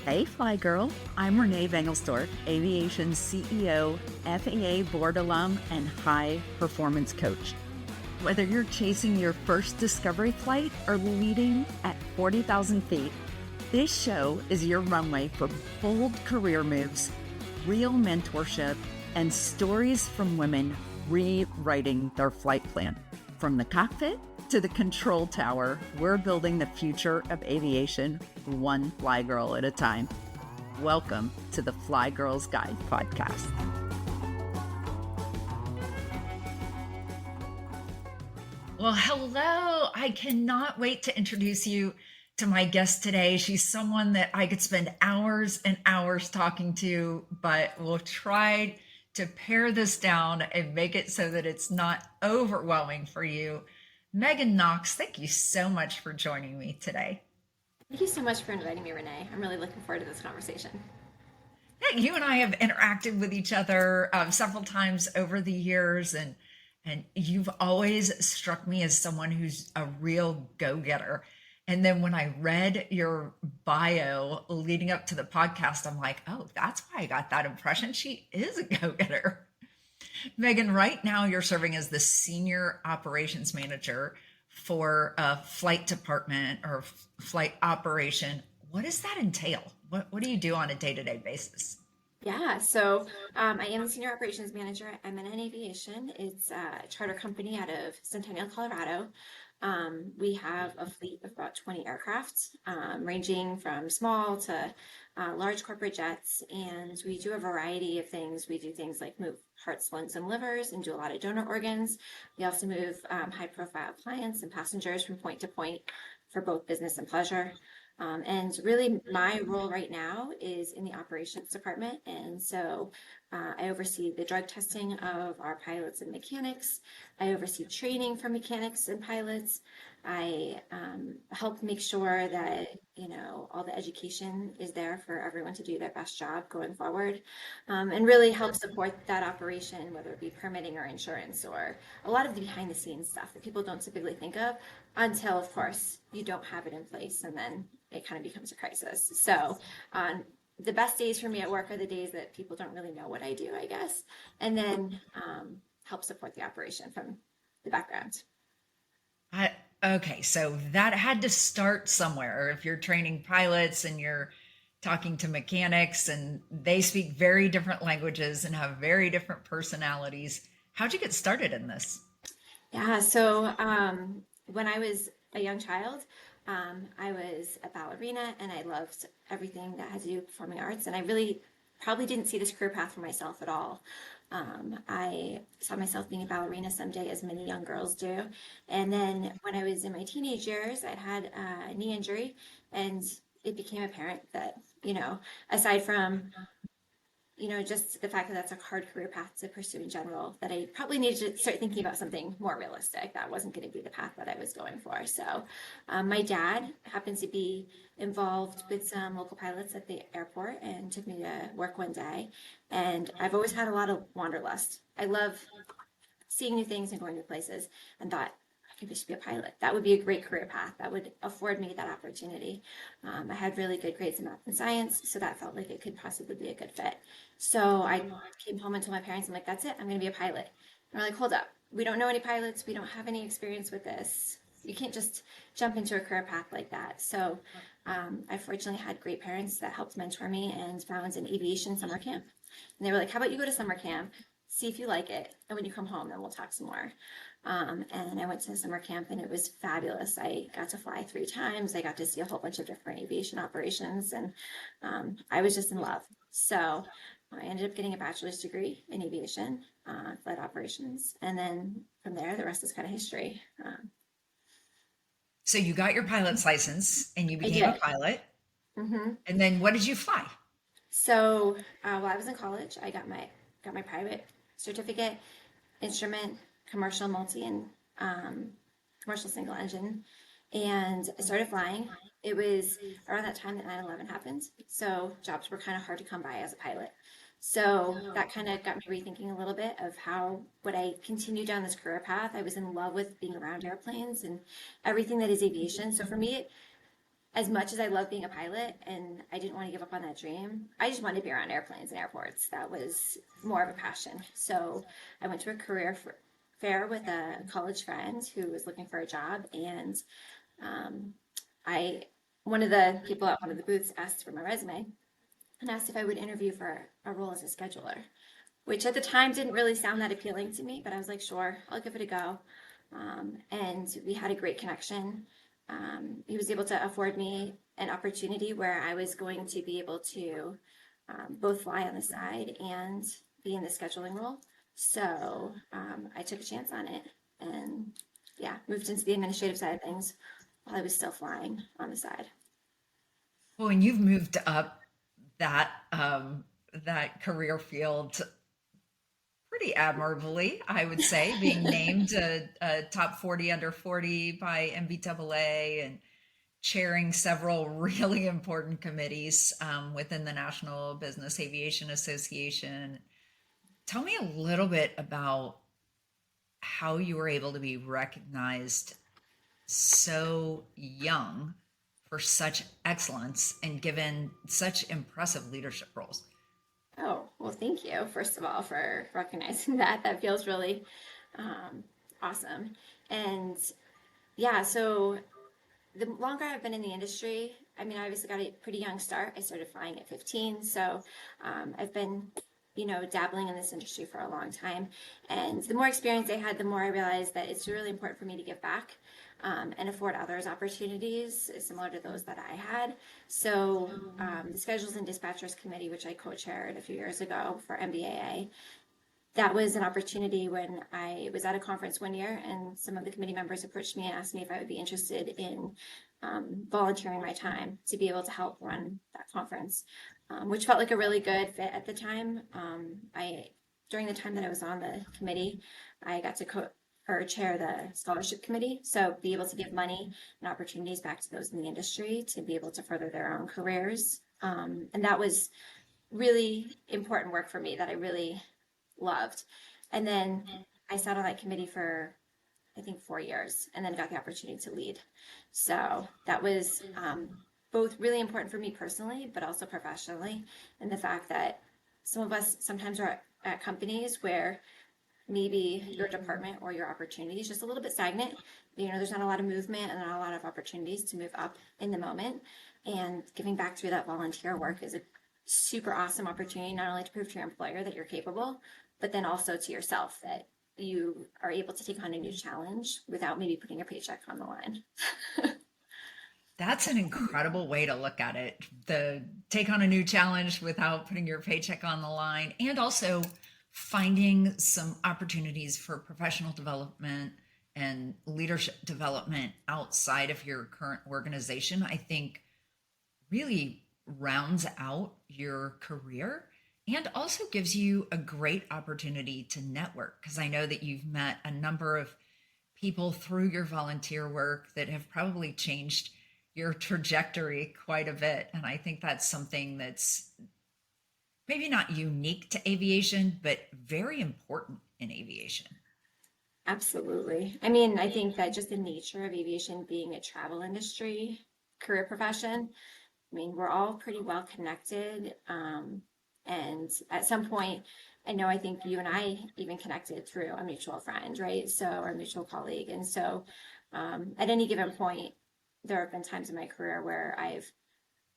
Hey, Fly Girl. I'm René Aviation CEO, FAA board alum, and high performance coach. Whether you're chasing your first discovery flight or leading at 40,000 feet, this show is your runway for bold career moves, real mentorship, and stories from women rewriting their flight plan. From the cockpit to the control tower, we're building the future of aviation one fly girl at a time. Welcome to the Fly Girls Guide podcast. Well, hello. I cannot wait to introduce you to my guest today. She's someone that I could spend hours and hours talking to, but we'll try to pare this down and make it so that it's not overwhelming for you. Megan Knox, thank you so much for joining me today. Thank you so much for inviting me, Renee. I'm really looking forward to this conversation. Yeah, you and I have interacted with each other several times over the years, and you've always struck me as someone who's a real go-getter. And then when I read your bio leading up to the podcast, I'm like, oh, that's why I got that impression. She is a go-getter. Megan, right now you're serving as the senior operations manager for a flight department or flight operation. What does that entail? What do you do on a day-to-day basis? Yeah, so I am the senior operations manager at MNN Aviation. It's a charter company out of Centennial, Colorado. We have a fleet of about 20 aircraft, ranging from small to large corporate jets, and we do a variety of things. We do things like move hearts, lungs, and livers, and do a lot of donor organs. We also move high-profile clients and passengers from point to point for both business and pleasure. And really, my role right now is in the operations department. And so I oversee the drug testing of our pilots and mechanics. I oversee training for mechanics and pilots. I help make sure that, all the education is there for everyone to do their best job going forward, and really help support that operation, whether it be permitting or insurance or a lot of the behind the scenes stuff that people don't typically think of until, of course, you don't have it in place, and then it kind of becomes a crisis. So the best days for me at work are the days that people don't really know what I do, I guess, and then help support the operation from the background. Okay, so that had to start somewhere. If you're training pilots and you're talking to mechanics and they speak very different languages and have very different personalities, how'd you get started in this? Yeah, so when I was a young child, I was a ballerina and I loved everything that had to do with performing arts. And I really probably didn't see this career path for myself at all. I saw myself being a ballerina someday, as many young girls do. And then when I was in my teenage years, I'd had a knee injury, and it became apparent that, aside from just the fact that that's a hard career path to pursue in general, that I probably needed to start thinking about something more realistic. That wasn't going to be the path that I was going for. So my dad happened to be involved with some local pilots at the airport and took me to work one day. And I've always had a lot of wanderlust. I love seeing new things and going new places, and thought, I could just be a pilot. That would be a great career path. That would afford me that opportunity. I had really good grades in math and science, so that felt like it could possibly be a good fit. So I came home and told my parents, I'm like, that's it, I'm going to be a pilot. And they're like, hold up, we don't know any pilots, we don't have any experience with this. You can't just jump into a career path like that. So I fortunately had great parents that helped mentor me and found an aviation summer camp. And they were like, how about you go to summer camp, see if you like it, and when you come home, then we'll talk some more. And I went to summer camp and it was fabulous. I got to fly 3 times. I got to see a whole bunch of different aviation operations, and I was just in love. So I ended up getting a bachelor's degree in aviation, flight operations. And then from there, the rest is kind of history. So you got your pilot's license and you I became a did. pilot. hmm And then what did you fly? So while I was in college, I got my private certificate, instrument, commercial multi, and commercial single engine, and I started flying. It was around that time that 9/11 happened, so jobs were kind of hard to come by as a pilot. So that kind of got me rethinking a little bit of how would I continue down this career path. I was in love with being around airplanes and everything that is aviation. So for me, as much as I love being a pilot and I didn't want to give up on that dream, I just wanted to be around airplanes and airports. That was more of a passion. So I went to a fair with a college friend who was looking for a job, and um, I one of the people at one of the booths asked for my resume and asked if I would interview for a role as a scheduler, which at the time didn't really sound that appealing to me, but I was like, sure, I'll give it a go. And we had a great connection. He was able to afford me an opportunity where I was going to be able to both fly on the side and be in the scheduling role. So I took a chance on it and yeah, moved into the administrative side of things while I was still flying on the side. Well, and you've moved up that that career field pretty admirably, I would say, being named a top 40 under 40 by MBAA and chairing several really important committees within the National Business Aviation Association. Tell me a little bit about how you were able to be recognized so young for such excellence and given such impressive leadership roles. Oh, well, thank you, first of all, for recognizing that. That feels really um, awesome. And yeah, so the longer I've been in the industry, I mean, I obviously got a pretty young start. I started flying at 15. So I've been, dabbling in this industry for a long time. And the more experience I had, the more I realized that it's really important for me to give back and afford others opportunities similar to those that I had. So the Schedules and Dispatchers Committee, which I co-chaired a few years ago for MBAA, that was an opportunity when I was at a conference one year and some of the committee members approached me and asked me if I would be interested in volunteering my time to be able to help run that conference, which felt like a really good fit at the time. During the time that I was on the committee, I got to or chair the scholarship committee, so be able to give money and opportunities back to those in the industry to be able to further their own careers, and that was really important work for me that I really loved. And then I sat on that committee for I think 4 years and then got the opportunity to lead. So that was both really important for me personally, but also professionally. And the fact that some of us sometimes are at companies where maybe your department or your opportunity is just a little bit stagnant. There's not a lot of movement and not a lot of opportunities to move up in the moment. And giving back through that volunteer work is a super awesome opportunity, not only to prove to your employer that you're capable, but then also to yourself that you are able to take on a new challenge without maybe putting your paycheck on the line. That's an incredible way to look at it. The take on a new challenge without putting your paycheck on the line, and also finding some opportunities for professional development and leadership development outside of your current organization, I think really rounds out your career and also gives you a great opportunity to network. Because I know that you've met a number of people through your volunteer work that have probably changed your trajectory quite a bit. And I think that's something that's maybe not unique to aviation, but very important in aviation. Absolutely. I mean, I think that just the nature of aviation being a travel industry career profession, I mean, we're all pretty well connected. And at some point, I think you and I even connected through a mutual friend, right? So, our mutual colleague. And so, at any given point, there have been times in my career where I've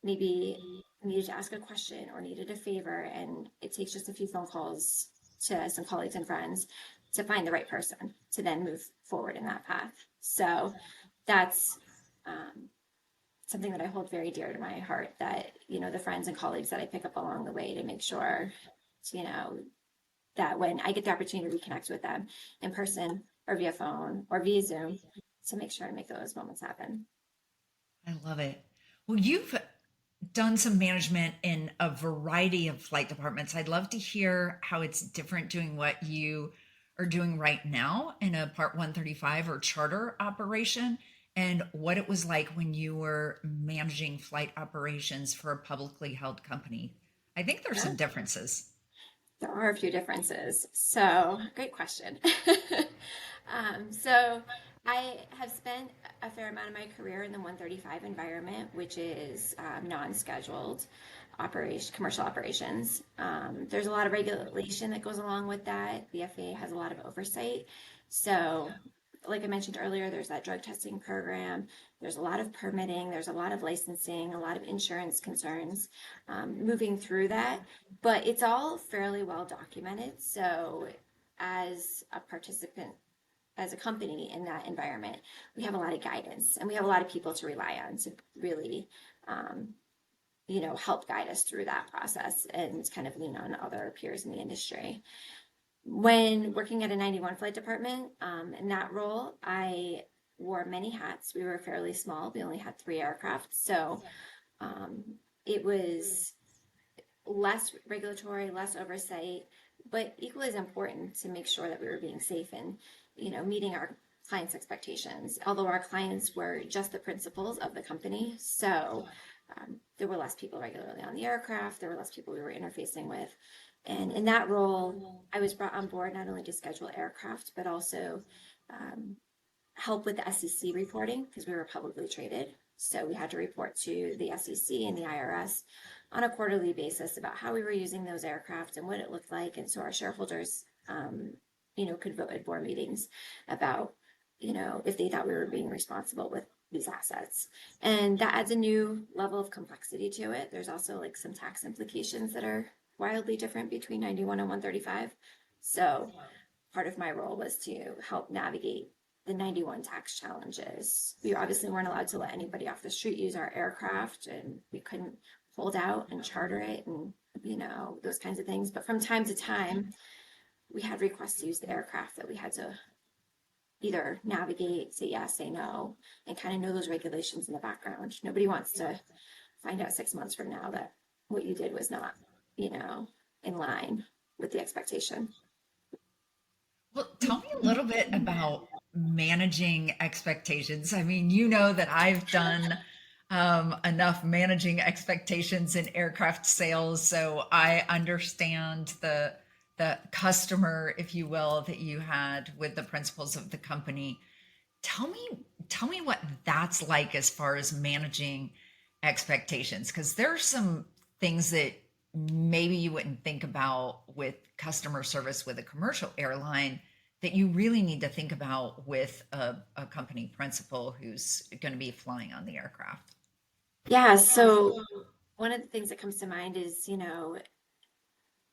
maybe needed to ask a question or needed a favor, and it takes just a few phone calls to some colleagues and friends to find the right person to then move forward in that path. So that's something that I hold very dear to my heart, that, the friends and colleagues that I pick up along the way to make sure, you know, that when I get the opportunity to reconnect with them in person or via phone or via Zoom, to make sure I make those moments happen. I love it. Well, you've done some management in a variety of flight departments. I'd love to hear how it's different doing what you are doing right now in a Part 135 or charter operation, and what it was like when you were managing flight operations for a publicly held company. I think there's Yeah. some differences. There are a few differences. So, great question. So, I have spent a fair amount of my career in the 135 environment, which is non-scheduled commercial operations. There's a lot of regulation that goes along with that. The FAA has a lot of oversight. So, like I mentioned earlier, there's that drug testing program. There's a lot of permitting. There's a lot of licensing, a lot of insurance concerns moving through that, but it's all fairly well documented. So, as a participant, as a company in that environment, we have a lot of guidance and we have a lot of people to rely on to really, um, help guide us through that process and kind of lean on other peers in the industry. When working at a 91 flight department, in that role, I wore many hats. We were fairly small. We only had 3 aircraft. So um, it was less regulatory, less oversight, but equally as important to make sure that we were being safe and, meeting our clients' expectations. Although our clients were just the principals of the company, so there were less people regularly on the aircraft. There were less people we were interfacing with. And in that role, I was brought on board not only to schedule aircraft, but also um, help with the SEC reporting because we were publicly traded. So we had to report to the SEC and the IRS on a quarterly basis about how we were using those aircraft and what it looked like. And so our shareholders, could vote at board meetings about, if they thought we were being responsible with these assets. And that adds a new level of complexity to it. There's also like some tax implications that are wildly different between 91 and 135. So part of my role was to help navigate the 91 tax challenges. We obviously weren't allowed to let anybody off the street use our aircraft, and we couldn't hold out and charter it and, those kinds of things. But from time to time, we had requests to use the aircraft that we had to either navigate, say yes, say no, and kind of know those regulations in the background. Nobody wants to find out 6 months from now that what you did was not, in line with the expectation. Well, tell me a little bit about managing expectations. I mean, you know that I've done enough managing expectations in aircraft sales, so I understand the customer, if you will, that you had with the principles of the company. Tell me, tell me what that's like as far as managing expectations, because there are some things that maybe you wouldn't think about with customer service with a commercial airline that you really need to think about with a company principal who's going to be flying on the aircraft. Yeah, so one of the things that comes to mind is,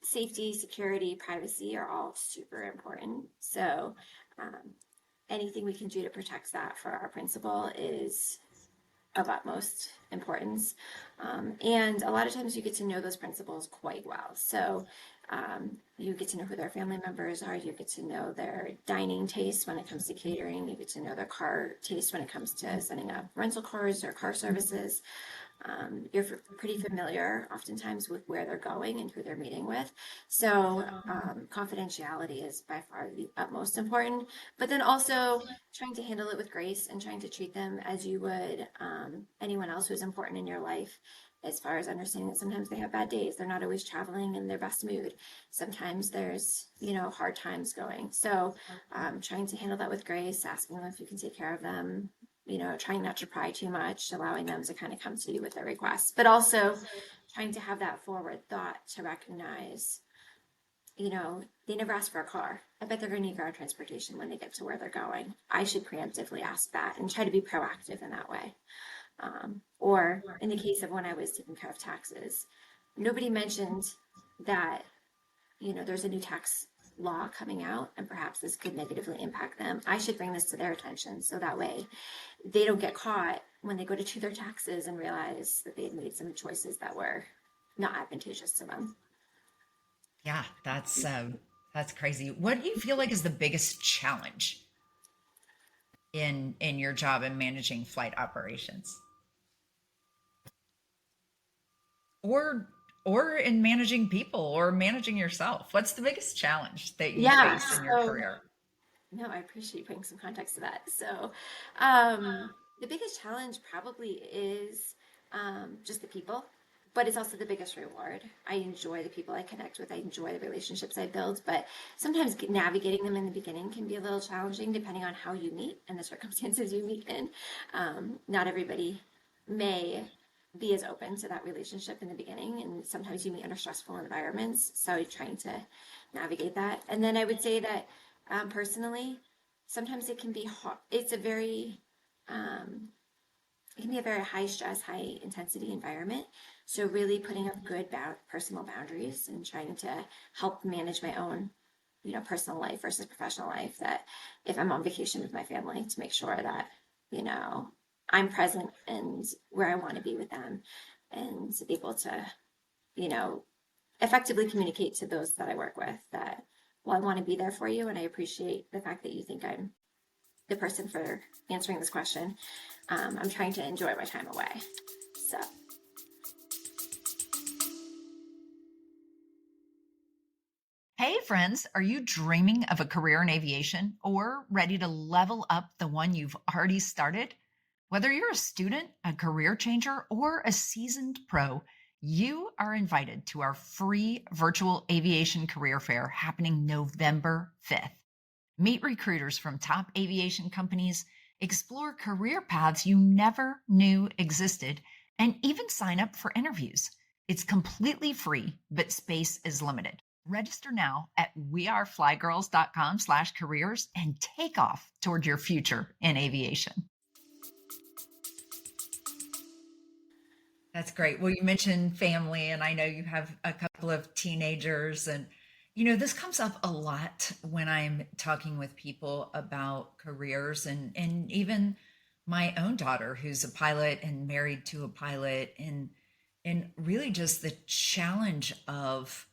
safety, security, privacy are all super important. So um, anything we can do to protect that for our principal is of utmost importance. And a lot of times you get to know those principals quite well. So you get to know who their family members are. You get to know their dining tastes when it comes to catering. You get to know their car taste when it comes to setting up rental cars or car services. You're pretty familiar oftentimes with where they're going and who they're meeting with. So confidentiality is by far the utmost important, but then also trying to handle it with grace and trying to treat them as you would anyone else who's important in your life, as far as understanding that sometimes they have bad days. They're not always traveling in their best mood. Sometimes there's, hard times going. So trying to handle that with grace, asking them if you can take care of them, trying not to pry too much, allowing them to kind of come to you with their requests, but also trying to have that forward thought to recognize, they never ask for a car. I bet they're going to need ground transportation when they get to where they're going. I should preemptively ask that and try to be proactive in that way. Or in the case of when I was taking care of taxes, nobody mentioned that, there's a new tax law coming out and perhaps this could negatively impact them. I should bring this to their attention so that way they don't get caught when they go to do their taxes and realize that they've made some choices that were not advantageous to them. Yeah, that's crazy. What do you feel like is the biggest challenge in your job in managing flight operations, or in managing people or managing yourself? What's the biggest challenge that you Yeah, face in your career? no, I appreciate putting some context to that. So, the biggest challenge probably is just the people. but it's also the biggest reward. I enjoy the people I connect with. I enjoy the relationships I build, but sometimes navigating them in the beginning can be a little challenging depending on how you meet and the circumstances you meet in. Not everybody may be as open to that relationship in the beginning, and sometimes you meet under stressful environments. So trying to navigate that. And then I would say that personally, sometimes it can be hard. Um, it can be a very high stress, high intensity environment. So really putting up good personal boundaries and trying to help manage my own, personal life versus professional life. That if I'm on vacation with my family, to make sure that, I'm present and where I want to be with them, and able to, you know, effectively communicate to those that I work with that, well, I want to be there for you and I appreciate the fact that you think I'm the person for answering this question. I'm trying to enjoy my time away. So. Hey, friends, are you dreaming of a career in aviation or ready to level up the one you've already started? Whether you're a student, a career changer, or a seasoned pro, you are invited to our free virtual aviation career fair happening November 5th. Meet recruiters from top aviation companies, explore career paths you never knew existed, and even sign up for interviews. It's completely free, but space is limited. Register now at weareflygirls.com/careers and take off toward your future in aviation. That's great. Well, you mentioned family, and I know you have a couple of teenagers. And, this comes up a lot when I'm talking with people about careers, and even my own daughter, who's a pilot and married to a pilot, and really just the challenge of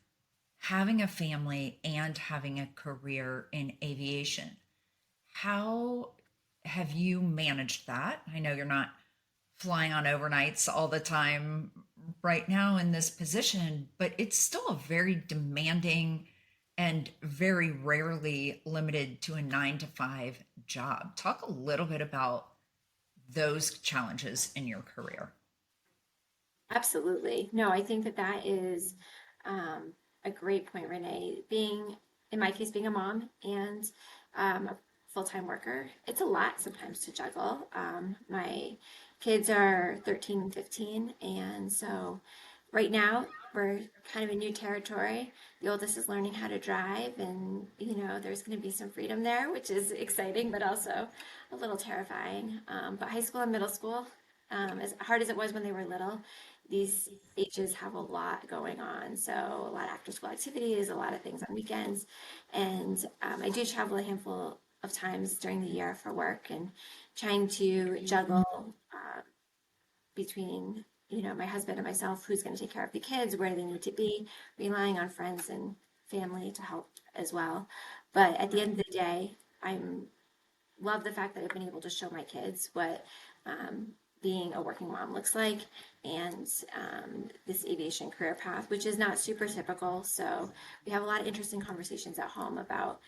having a family and having a career in aviation. How have you managed that? I know you're not flying on overnights all the time right now in this position, but it's still a very demanding and very rarely limited to a 9 to 5 job. Talk a little bit about those challenges in your career. Absolutely. No, I think that that is a great point, Renee. In my case, being a mom and a full-time worker, it's a lot sometimes to juggle. My kids are 13 and 15, and so right now we're kind of in new territory. The oldest is learning how to drive, and there's going to be some freedom there, which is exciting, but also a little terrifying. But high school and middle school, as hard as it was when they were little, these ages have a lot going on. So a lot of after school activities, a lot of things on weekends. And I do travel a handful of times during the year for work, and trying to juggle between, my husband and myself, who's going to take care of the kids, where do they need to be, relying on friends and family to help as well. But at the end of the day, I'm love the fact that I've been able to show my kids what being a working mom looks like, and this aviation career path, which is not super typical. So we have a lot of interesting conversations at home about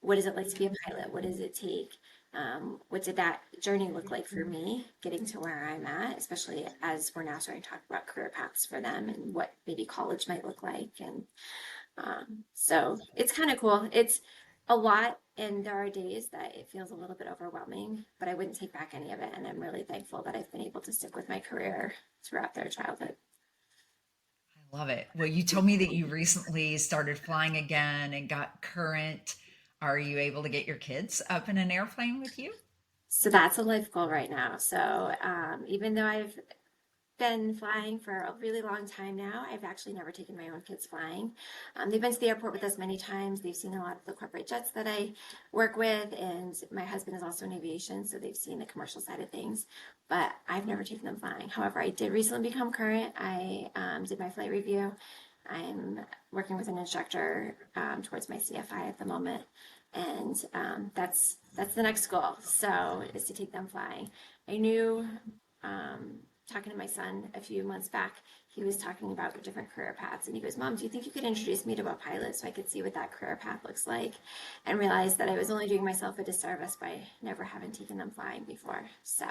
what is it like to be a pilot? What does it take? What did that journey look like for me getting to where I'm at, especially as we're now starting to talk about career paths for them and what maybe college might look like. And so it's kind of cool. It's a lot, and there are days that it feels a little bit overwhelming, but I wouldn't take back any of it. And I'm really thankful that I've been able to stick with my career throughout their childhood. I love it. Well, you told me that you recently started flying again and got current. Are you able to get your kids up in an airplane with you? So that's a life goal right now. So even though I've been flying for a really long time now, I've actually never taken my own kids flying. They've been to the airport with us many times. They've seen a lot of the corporate jets that I work with, and my husband is also in aviation, so they've seen the commercial side of things, but I've never taken them flying. However, I did recently become current. I did my flight review. I'm working with an instructor towards my CFI at the moment, and that's the next goal. So is to take them flying. I knew talking to my son a few months back, he was talking about different career paths, and he goes, "Mom, do you think you could introduce me to a pilot so I could see what that career path looks like?" And realized that I was only doing myself a disservice by never having taken them flying before. So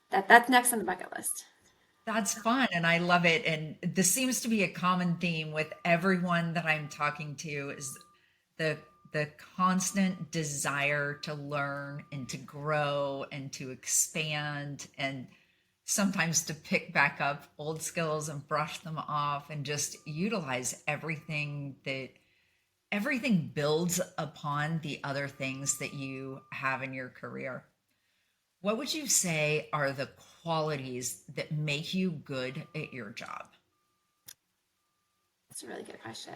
that's next on the bucket list. That's fun and I love it. And this seems to be a common theme with everyone that I'm talking to is the the constant desire to learn and to grow and to expand and sometimes to pick back up old skills and brush them off and just utilize everything builds upon the other things that you have in your career. What would you say are the qualities that make you good at your job? That's a really good question.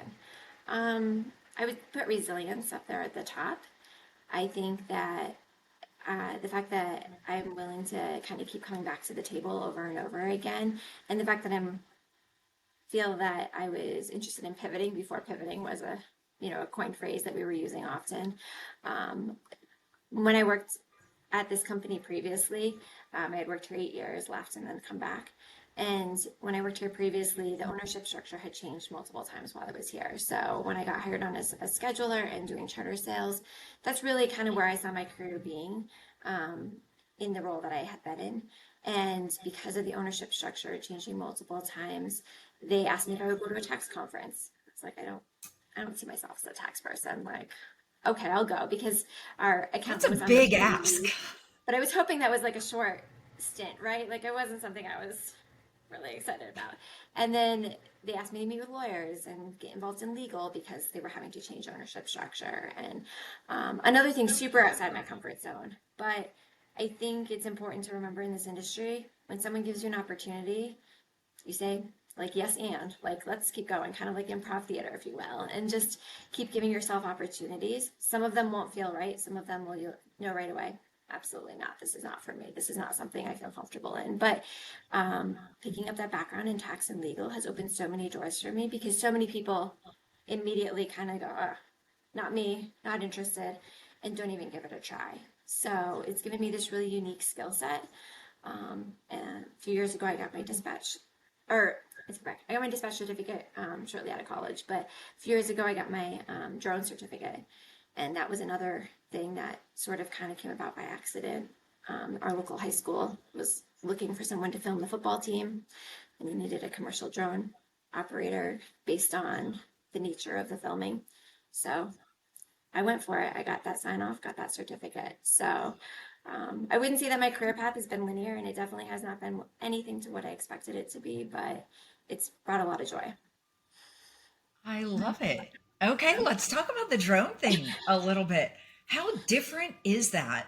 I would put resilience up there at the top. I think that the fact that I'm willing to kind of keep coming back to the table over and over again, and the fact that I'm feel that I was interested in pivoting before pivoting was a coined phrase that we were using often. Um, when I worked at this company previously, I had worked here 8 years, left, and then come back. And when I worked here previously, the ownership structure had changed multiple times while I was here. So when I got hired on as a scheduler and doing charter sales, that's really kind of where I saw my career being, um, in the role that I had been in. And because of the ownership structure changing multiple times, they asked me if I would go to a tax conference. It's like I don't see myself as a tax person. Like, okay, I'll go because our That's accountant a was on big maternity ask. leave. But I was hoping that was like a short stint, right? Like it wasn't something I was really excited about. And then they asked me to meet with lawyers and get involved in legal because they were having to change ownership structure. And another thing super outside my comfort zone. But I think it's important to remember in this industry, when someone gives you an opportunity, you say, like, yes, and like, let's keep going, kind of like improv theater, if you will, and just keep giving yourself opportunities. Some of them won't feel right. Some of them will you know right away. Absolutely not. This is not for me. This is not something I feel comfortable in. But picking up that background in tax and legal has opened so many doors for me because so many people immediately kind of go, not me, not interested, and don't even give it a try. So it's given me this really unique skill set. And a few years ago, I got my dispatch, or it's correct. I got my dispatch certificate shortly out of college, but a few years ago, I got my drone certificate. And that was another thing that sort of kind of came about by accident. Our local high school was looking for someone to film the football team, and they needed a commercial drone operator based on the nature of the filming. So I went for it. I got that sign off, got that certificate. So I wouldn't say that my career path has been linear, and it definitely has not been anything to what I expected it to be, but it's brought a lot of joy. I love it. Okay, let's talk about the drone thing a little bit. How different is that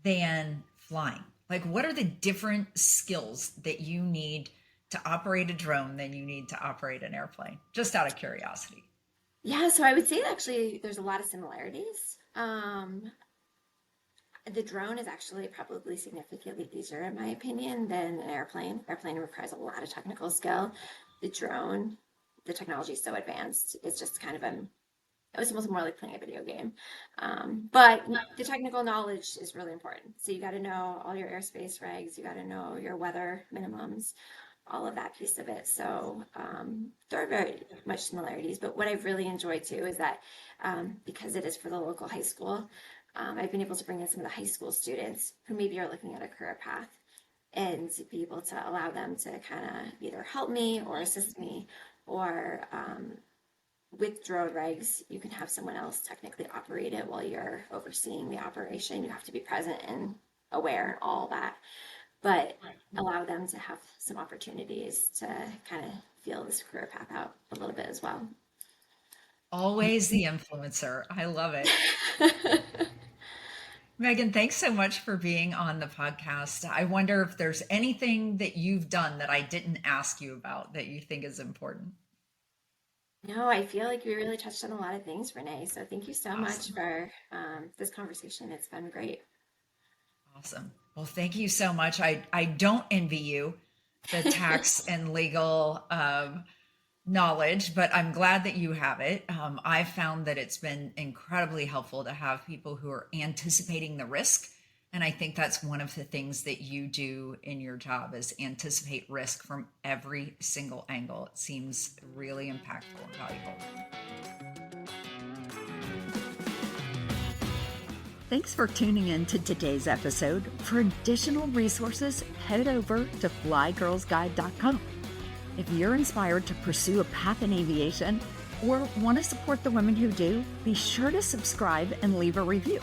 than flying? Like, what are the different skills that you need to operate a drone than you need to operate an airplane? Just out of curiosity. Yeah, so I would say actually there's a lot of similarities. The drone is actually probably significantly easier, in my opinion, than an airplane. Airplane requires a lot of technical skill. The drone, the technology is so advanced, it's just kind of it was almost more like playing a video game. But the technical knowledge is really important. So you got to know all your airspace regs, you got to know your weather minimums, all of that piece of it. So there are very much similarities. But what I've really enjoyed too is that because it is for the local high school, I've been able to bring in some of the high school students who maybe are looking at a career path and be able to allow them to kind of either help me or assist me or with drone regs, you can have someone else technically operate it while you're overseeing the operation. You have to be present and aware and all that, but allow them to have some opportunities to kind of feel this career path out a little bit as well. Always the influencer. I love it. Megan, thanks so much for being on the podcast. I wonder if there's anything that you've done that I didn't ask you about that you think is important. No, I feel like we really touched on a lot of things, Renee. So thank you so much Awesome. for this conversation. It's been great. Awesome. Well, thank you so much. I don't envy you the tax and legal knowledge, but I'm glad that you have it. I've found that it's been incredibly helpful to have people who are anticipating the risk. And I think that's one of the things that you do in your job is anticipate risk from every single angle. It seems really impactful and valuable. Thanks for tuning in to today's episode. For additional resources, head over to flygirlsguide.com. If you're inspired to pursue a path in aviation or want to support the women who do, be sure to subscribe and leave a review.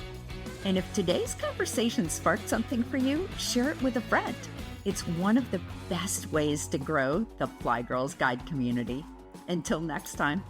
And if today's conversation sparked something for you, share it with a friend. It's one of the best ways to grow the Fly Girls Guide community. Until next time.